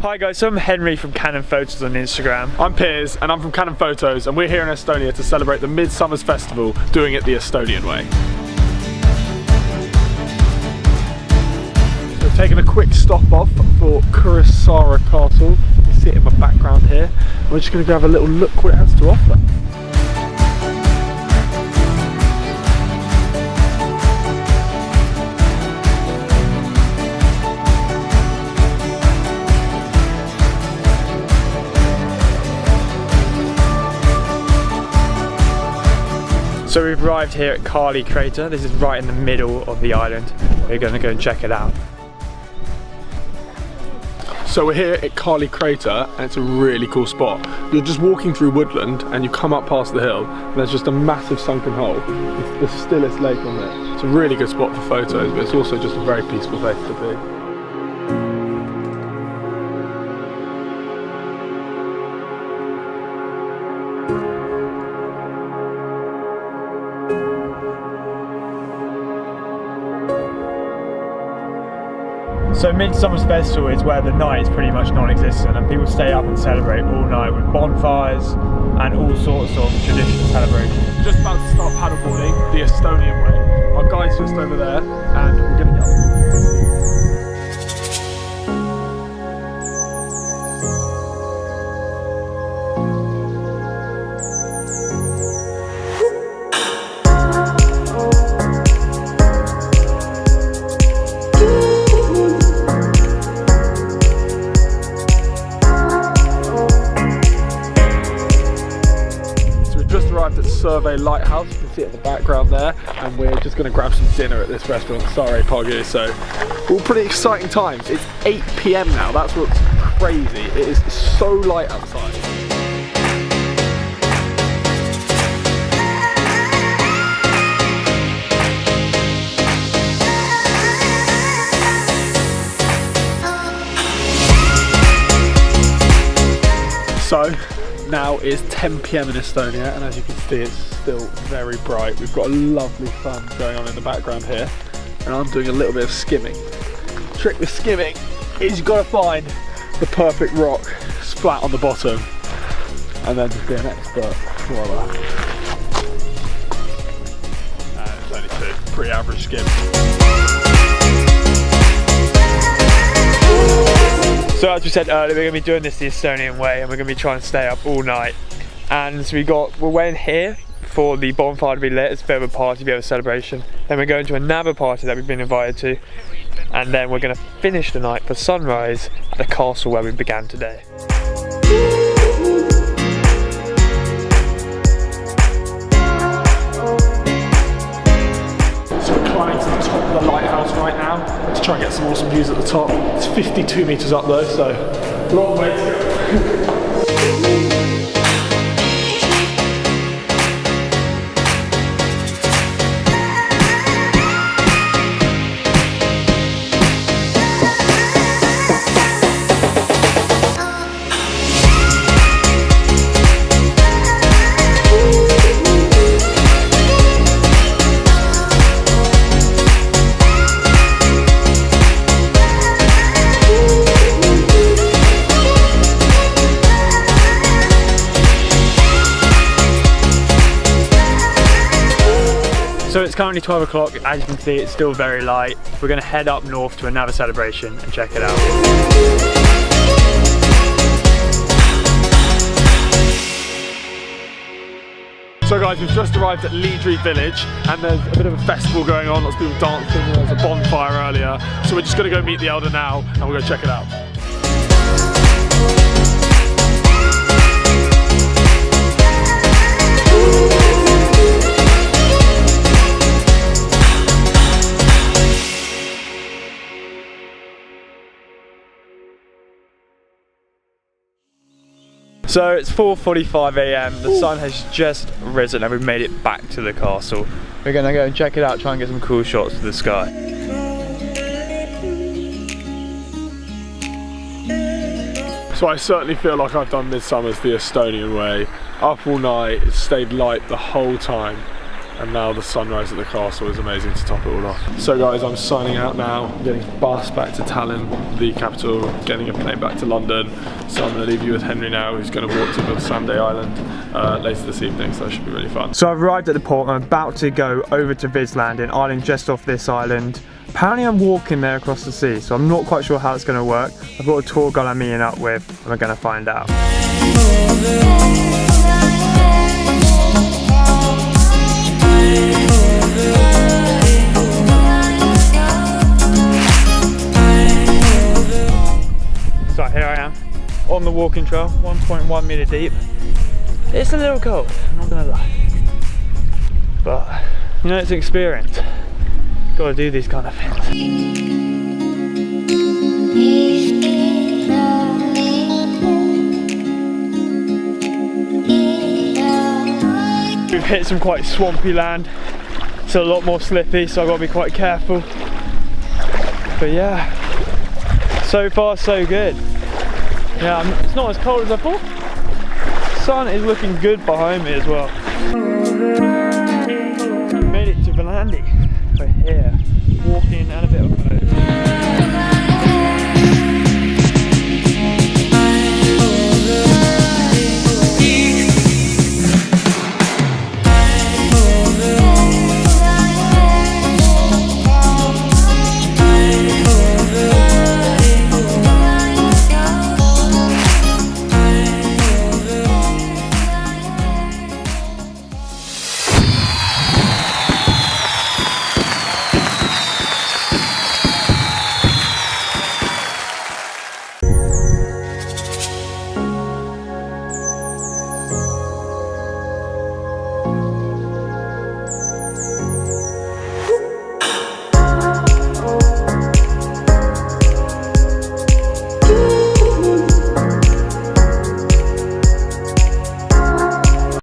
Hi guys, so I'm Henry from Canon Photos on Instagram. I'm Piers and I'm from Canon Photos, and we're here in Estonia to celebrate the Midsummer festival, doing it the Estonian way. So we're taking a quick stop off for Kuressaare Castle. You see it in my background here. We're just going to go have a little look what it has to offer. So we've arrived here at Kali Crater. This is right in the middle of the island. We're going to go and check it out. So we're here at Kali Crater and it's a really cool spot. You're just walking through woodland and you come up past the hill and there's just a massive sunken hole. It's the stillest lake on there. It's a really good spot for photos, but it's also just a very peaceful place to be. So Midsummer's festival is where the night is pretty much non-existent and people stay up and celebrate all night with bonfires and all sorts of traditional celebrations. Just about to start paddleboarding the Estonian way. Our guide's just over there and we're going to go. Arrived at Survey Lighthouse, you can see it in the background there, and we're just going to grab some dinner at this restaurant, Sorry Pogu. So all pretty exciting times. It's 8 PM now, that's what's crazy. It is so light outside. So now it's 10 PM in Estonia, and as you can see it's still very bright. We've got a lovely sun going on in the background here, and I'm doing a little bit of skimming. The trick with skimming is you've got to find the perfect rock flat on the bottom and then just be an expert. Voila. And it's only two, pretty average skim. So as we said earlier, we're going to be doing this the Estonian way and we're going to be trying to stay up all night. And so we're waiting here for the bonfire to be lit. It's a bit of a party, a bit of a celebration. Then we're going to another party that we've been invited to. And then we're going to finish the night for sunrise at the castle where we began today. So we're climbing to the top of the lighthouse right now to try and get some awesome views at the top. It's 52 metres up though, so a long way to go. So it's currently 12 o'clock, as you can see it's still very light. We're going to head up north to another celebration and check it out. So guys, we've just arrived at Leedry village and there's a bit of a festival going on, lots of people dancing, there was a bonfire earlier. So we're just going to go meet the elder now and we're going to check it out. So it's 4:45 AM, the sun has just risen and we've made it back to the castle. We're going to go and check it out, try and get some cool shots of the sky. So I certainly feel like I've done Midsummer's the Estonian way. Up all night, it stayed light the whole time. and now the sunrise at the castle is amazing to top it all off. So guys, I'm signing out now. I'm getting a bus back to Tallinn, the capital, getting a plane back to London. So I'm going to leave you with Henry now, who's going to walk to the Sunday Island later this evening, so that should be really fun. So I've arrived at the port. I'm about to go over to Vidsland, an island just off this island. Apparently I'm walking there across the sea, so I'm not quite sure how it's going to work. I've got a tour guide I'm meeting up with, and we're going to find out. So here I am, on the walking trail, 1.1 metre deep. It's a little cold, I'm not going to lie. But, you know, it's an experience. Gotta do these kind of things. We've hit some quite swampy land. It's a lot more slippy, so I've got to be quite careful. But yeah, so far so good. Yeah, it's not as cold as I thought. The sun is looking good behind me as well. We made it to Valandi. We're here, walking and a bit of food.